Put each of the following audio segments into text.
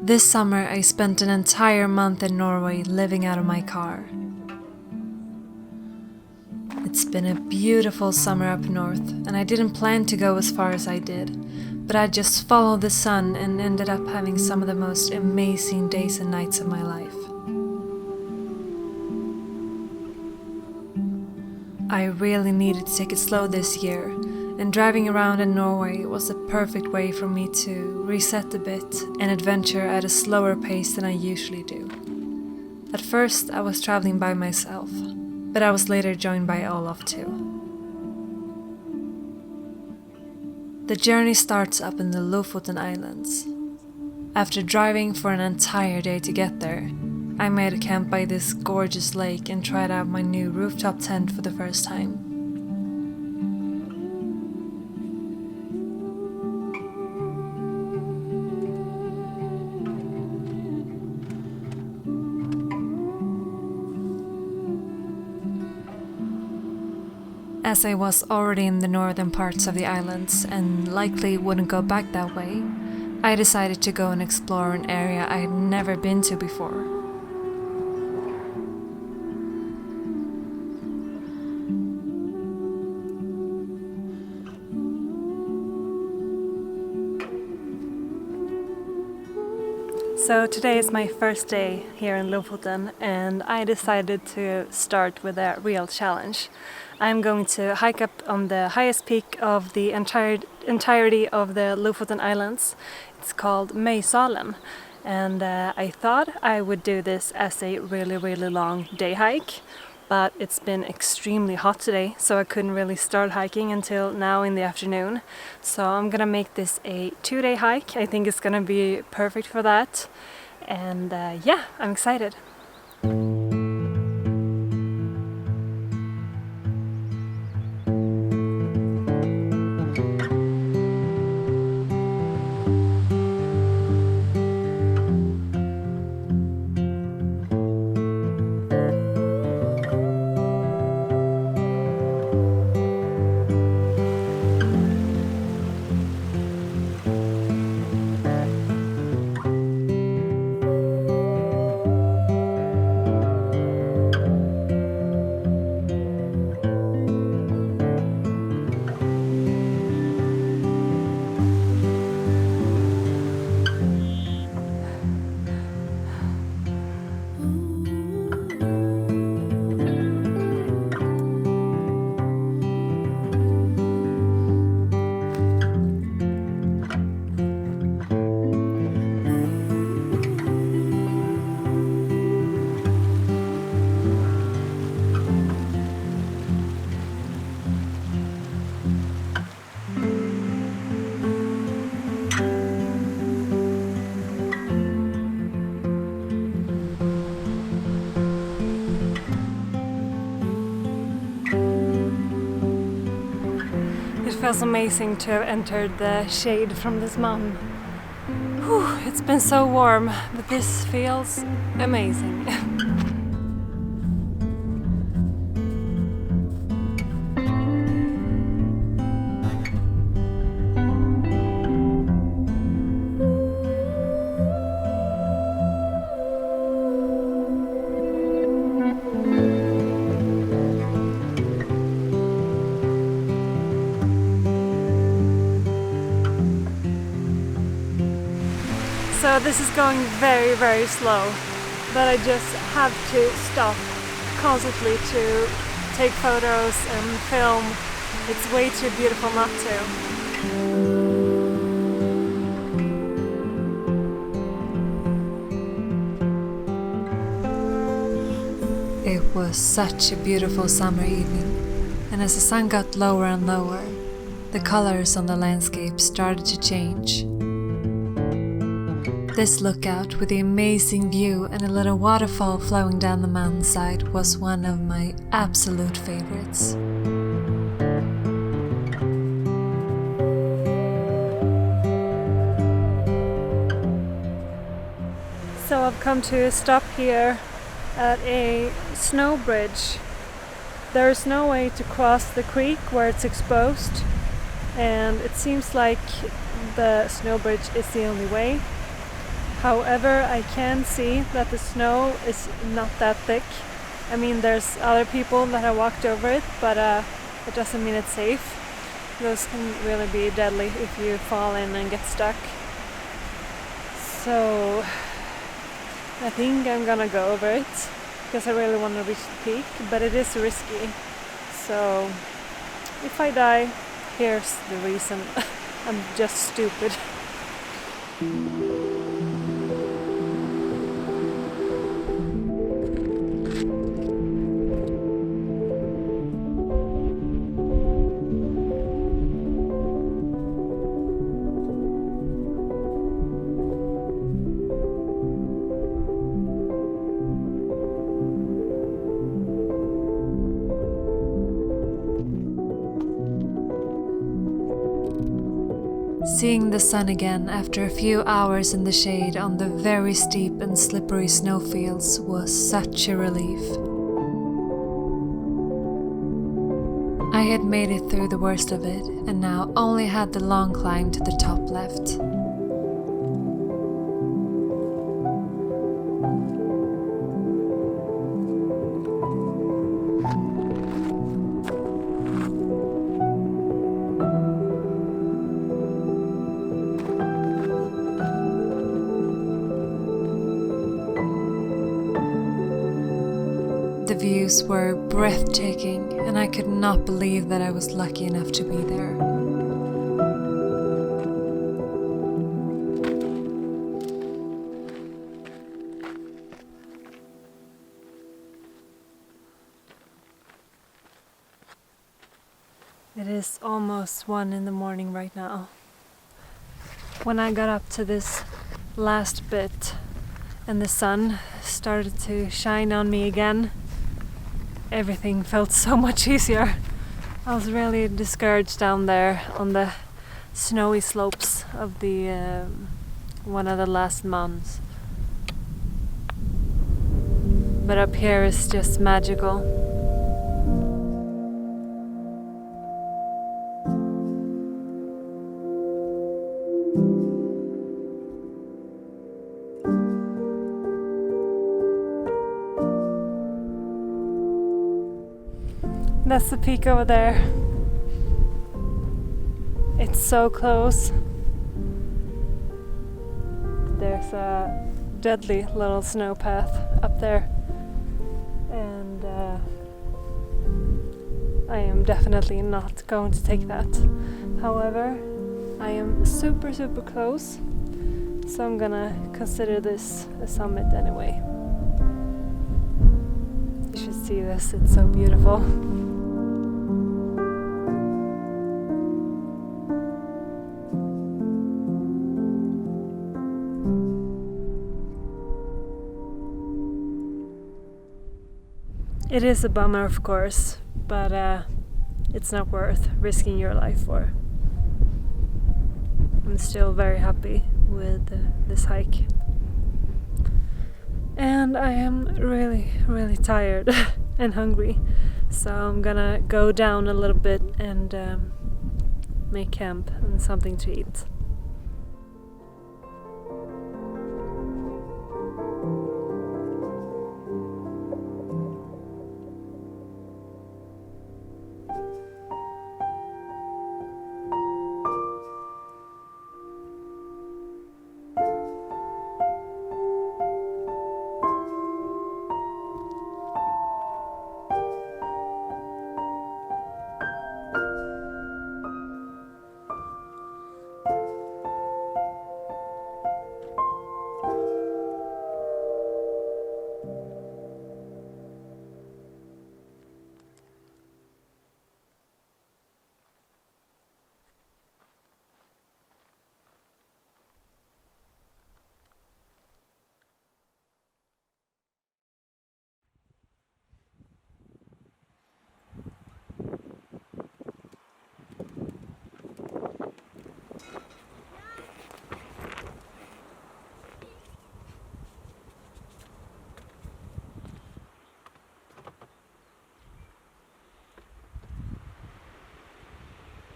This summer I spent an entire month in Norway living out of my car. It's been a beautiful summer up north, and I didn't plan to go as far as I did, but I just followed the sun and ended up having some of the most amazing days and nights of my life. I really needed to take it slow this year, and driving around in Norway was a perfect way for me to reset a bit and adventure at a slower pace than I usually do. At first I was traveling by myself, but I was later joined by Olaf too. The journey starts up in the Lofoten Islands. After driving for an entire day to get there, I made a camp by this gorgeous lake and tried out my new rooftop tent for the first time. As I was already in the northern parts of the islands and likely wouldn't go back that way, I decided to go and explore an area I had never been to before. So today is my first day here in Lofoten, and I decided to start with a real challenge. I'm going to hike up on the highest peak of the entirety of the Lofoten Islands. It's called Møysalen, and I thought I would do this as a really long day hike, but it's been extremely hot today, so I couldn't really start hiking until now in the afternoon. So I'm gonna make this a 2-day hike. I think it's gonna be perfect for that, and yeah, I'm excited. It feels amazing to have entered the shade from this mountain. Whew, it's been so warm, but this feels amazing. So this is going very slow, but I just have to stop constantly to take photos and film. It's way too beautiful not to. It was such a beautiful summer evening, and as the sun got lower and lower, the colors on the landscape started to change. This lookout with the amazing view and a little waterfall flowing down the mountainside was one of my absolute favorites. So I've come to a stop here at a snow bridge. There's no way to cross the creek where it's exposed, and it seems like the snow bridge is the only way. However, I can see that the snow is not that thick. I mean, there's other people that have walked over it, but it doesn't mean it's safe. Those can really be deadly if you fall in and get stuck. So I think I'm gonna go over it because I really want to reach the peak, but it is risky. So if I die, here's the reason. I'm just stupid. Seeing the sun again after a few hours in the shade on the very steep and slippery snowfields was such a relief. I had made it through the worst of it and now only had the long climb to the top left. The views were breathtaking, and I could not believe that I was lucky enough to be there. It is almost 1 in the morning right now. When I got up to this last bit and the sun started to shine on me again, everything felt so much easier. I was really discouraged down there on the snowy slopes of the one of the last mountains. But up here is just magical. That's the peak over there. It's so close. There's a deadly little snow path up there, and I am definitely not going to take that. However, I am super close, so I'm gonna consider this a summit anyway. You should see this, it's so beautiful. It is a bummer, of course, but it's not worth risking your life for. I'm still very happy with this hike. And I am really tired and hungry, so I'm gonna go down a little bit and make camp and something to eat.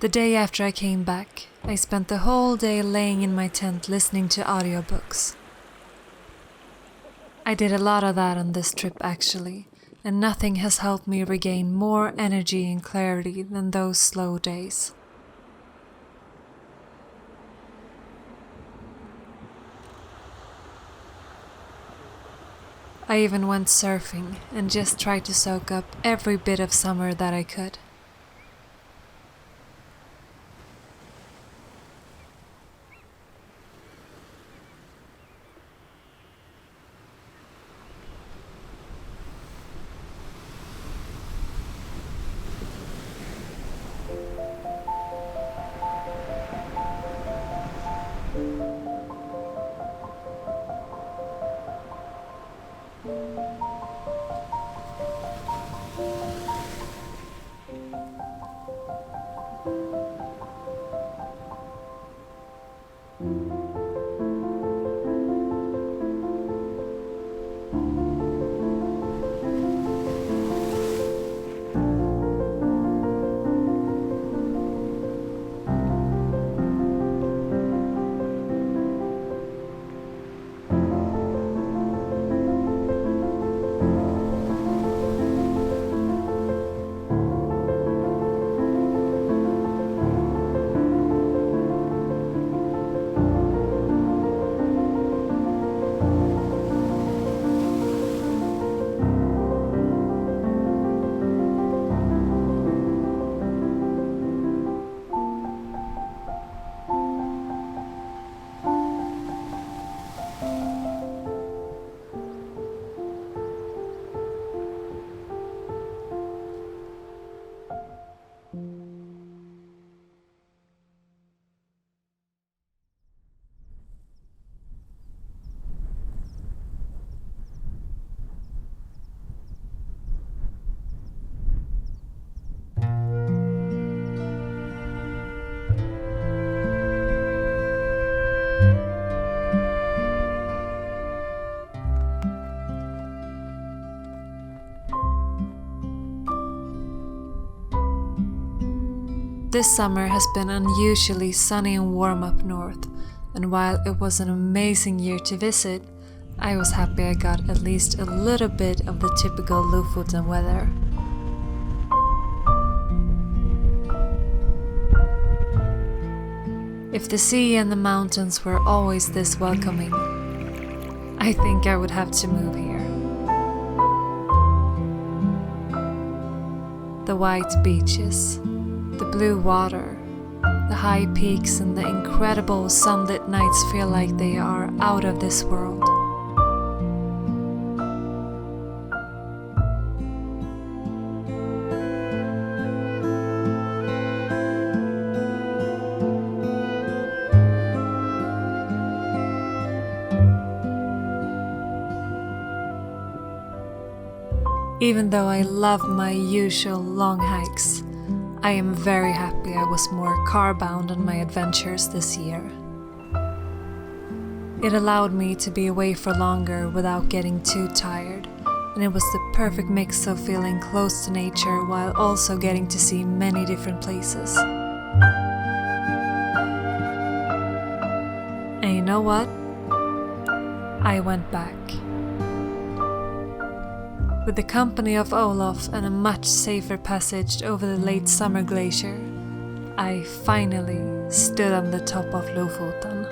The day after I came back, I spent the whole day laying in my tent listening to audiobooks. I did a lot of that on this trip actually, and nothing has helped me regain more energy and clarity than those slow days. I even went surfing and just tried to soak up every bit of summer that I could. This summer has been unusually sunny and warm up north, and while it was an amazing year to visit, I was happy I got at least a little bit of the typical Lofoten weather. If the sea and the mountains were always this welcoming, I think I would have to move here. The white beaches, the blue water, the high peaks and the incredible sunlit nights feel like they are out of this world. Even though I love my usual long hikes, I am very happy I was more car-bound on my adventures this year. It allowed me to be away for longer without getting too tired, and it was the perfect mix of feeling close to nature while also getting to see many different places. And you know what? I went back. With the company of Olaf and a much safer passage over the late summer glacier, I finally stood on the top of Lofoten.